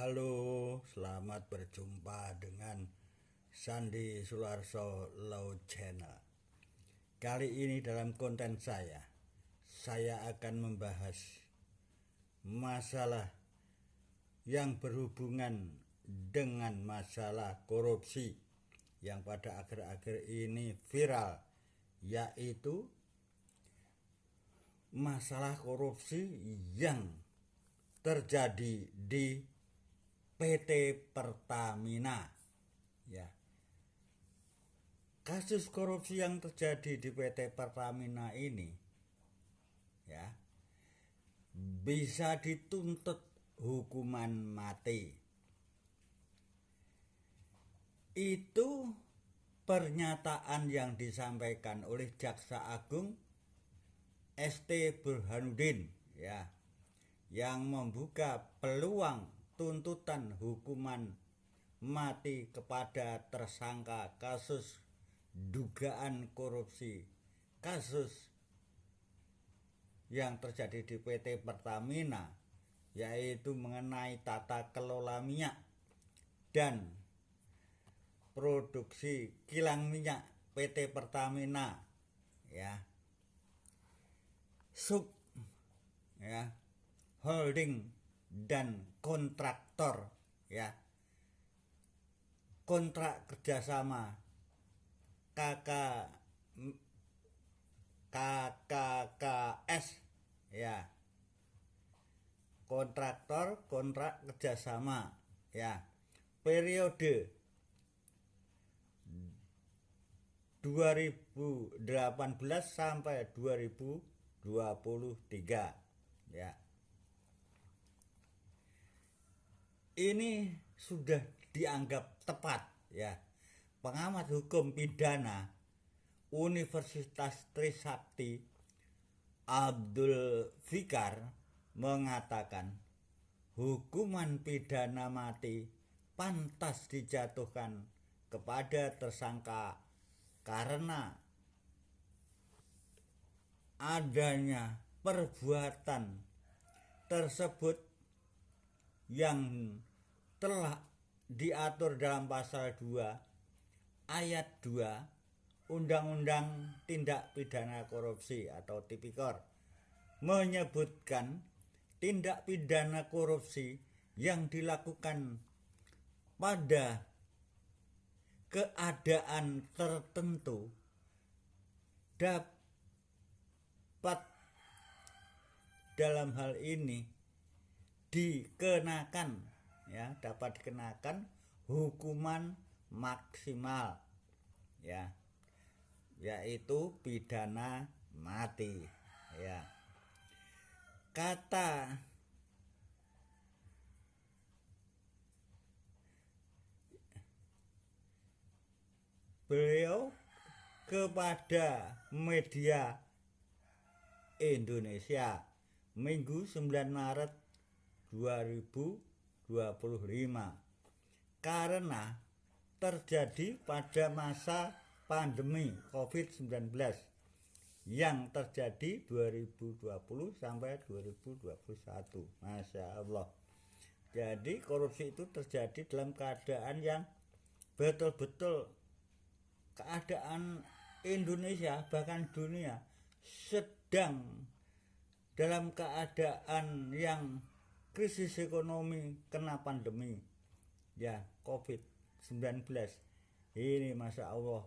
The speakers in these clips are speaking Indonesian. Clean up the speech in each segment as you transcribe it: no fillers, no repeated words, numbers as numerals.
Halo, selamat berjumpa dengan Sandi Sularso Low Channel. Kali ini dalam konten saya akan membahas masalah yang berhubungan dengan masalah korupsi yang pada akhir-akhir ini viral, yaitu masalah korupsi yang terjadi di PT Pertamina. Ya. Kasus korupsi yang terjadi di PT Pertamina ini ya bisa dituntut hukuman mati. Itu pernyataan yang disampaikan oleh Jaksa Agung ST Burhanuddin ya, yang membuka peluang tuntutan hukuman mati kepada tersangka kasus dugaan korupsi kasus yang terjadi di PT Pertamina, yaitu mengenai tata kelola minyak dan produksi kilang minyak PT Pertamina ya, sub ya, holding dan kontraktor ya, kontrak kerjasama KKKS ya, kontraktor kontrak kerjasama ya, periode 2018 sampai 2023 ya. Ini sudah dianggap tepat ya. Pengamat hukum pidana Universitas Trisakti Abdul Fikar mengatakan hukuman pidana mati pantas dijatuhkan kepada tersangka karena adanya perbuatan tersebut yang telah diatur dalam pasal 2 ayat 2 Undang-Undang Tindak Pidana Korupsi atau Tipikor, menyebutkan tindak pidana korupsi yang dilakukan pada keadaan tertentu dapat dalam hal ini dapat dikenakan hukuman maksimal ya, yaitu pidana mati ya. Kata beliau kepada media Indonesia Minggu 9 Maret 2025 karena terjadi pada masa pandemi COVID-19 yang terjadi 2020 sampai 2021. Masya Allah. Jadi korupsi itu terjadi dalam keadaan yang betul-betul keadaan Indonesia bahkan dunia sedang dalam keadaan yang krisis ekonomi kena pandemi ya, COVID-19 ini. Masya Allah,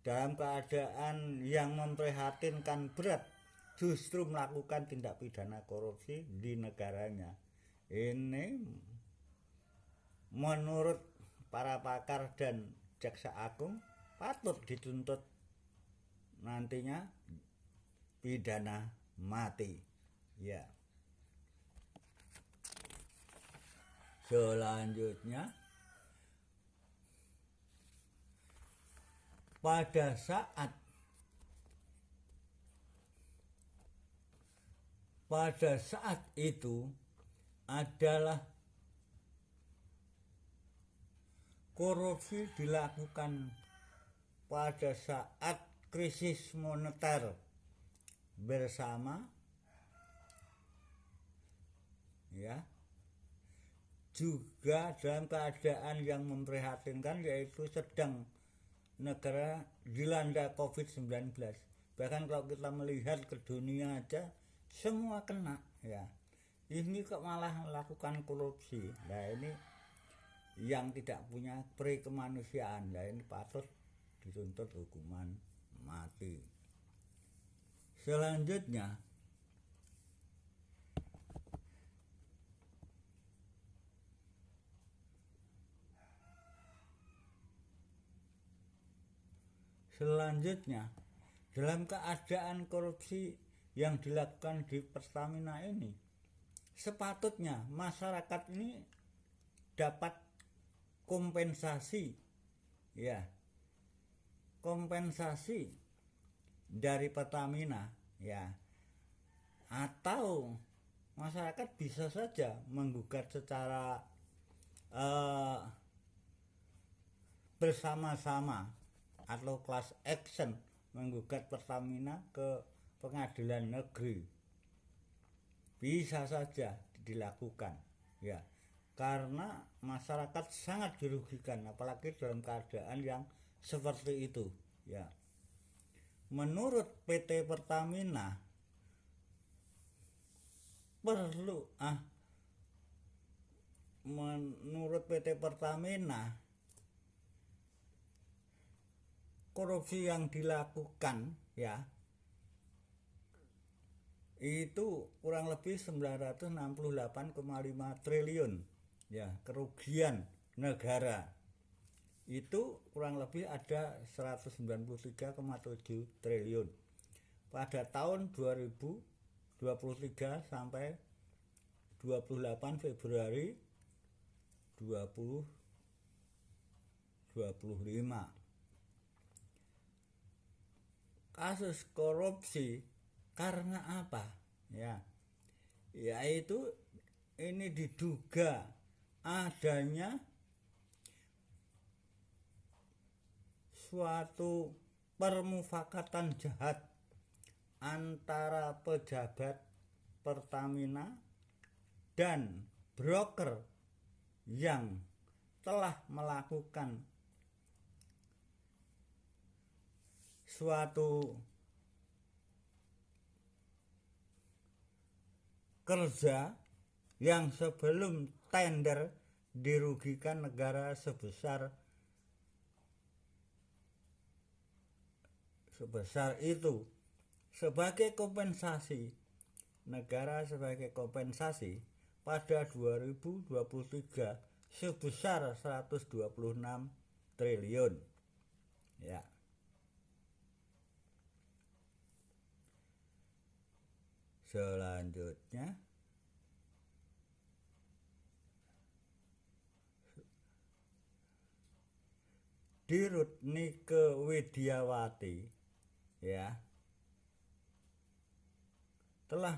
dalam keadaan yang memprihatinkan berat justru melakukan tindak pidana korupsi di negaranya. Ini menurut para pakar dan Jaksa Agung patut dituntut nantinya pidana mati ya. Selanjutnya, pada saat itu adalah korupsi dilakukan pada saat krisis moneter bersama ya juga dalam keadaan yang memprihatinkan, yaitu sedang negara dilanda COVID-19. Bahkan kalau kita melihat ke dunia aja semua kena ya. Ini kok malah melakukan korupsi. Nah ini yang tidak punya peri kemanusiaan. Nah ini patut dituntut hukuman mati. Selanjutnya dalam keadaan korupsi yang dilakukan di Pertamina ini, sepatutnya masyarakat ini dapat kompensasi ya, kompensasi dari Pertamina ya, atau masyarakat bisa saja menggugat secara bersama-sama atau class action, menggugat Pertamina ke pengadilan negeri. Bisa saja dilakukan ya, karena masyarakat sangat dirugikan apalagi dalam keadaan yang seperti itu ya. Menurut PT Pertamina korupsi yang dilakukan ya itu kurang lebih 968,5 triliun ya, kerugian negara itu kurang lebih ada 193,7 triliun pada tahun 2023 sampai 28 Februari 2025. Kasus korupsi karena apa ya, yaitu ini diduga adanya suatu permufakatan jahat antara pejabat Pertamina dan broker yang telah melakukan suatu kerja yang sebelum tender dirugikan negara sebesar itu. Sebagai kompensasi, negara sebagai kompensasi pada 2023 sebesar 126 triliun ya. Selanjutnya Dirut Nike Widiawati ya telah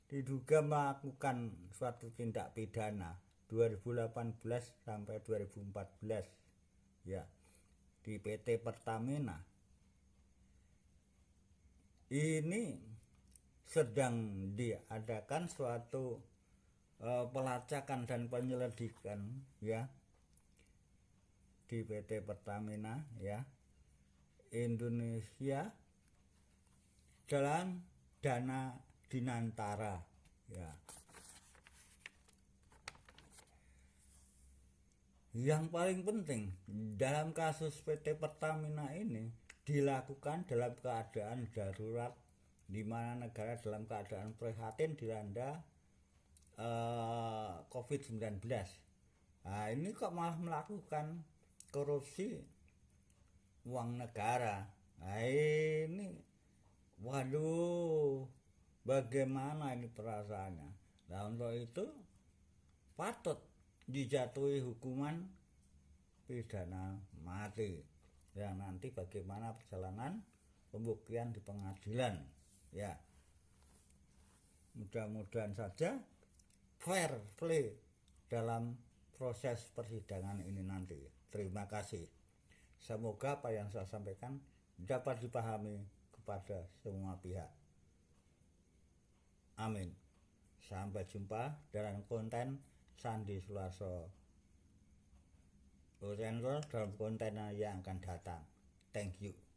diduga melakukan suatu tindak pidana 2018 sampai 2014 ya di PT Pertamina. Ini sedang diadakan suatu pelacakan dan penyelidikan ya di PT Pertamina ya Indonesia dalam dana Dinantara ya. Yang paling penting dalam kasus PT Pertamina ini dilakukan dalam keadaan darurat, di mana negara dalam keadaan prihatin dilanda COVID-19. Nah, ini kok malah melakukan korupsi uang negara. Nah, ini waduh, bagaimana ini perasaannya. Nah, untuk itu patut dijatuhi hukuman pidana mati. Ya, nanti bagaimana perjalanan pembuktian di pengadilan ya. Mudah-mudahan saja fair play dalam proses persidangan ini nanti. Terima kasih. Semoga apa yang saya sampaikan dapat dipahami kepada semua pihak. Amin. Sampai jumpa dalam konten Sandi Sularso Orenrol dalam konten yang akan datang. Thank you.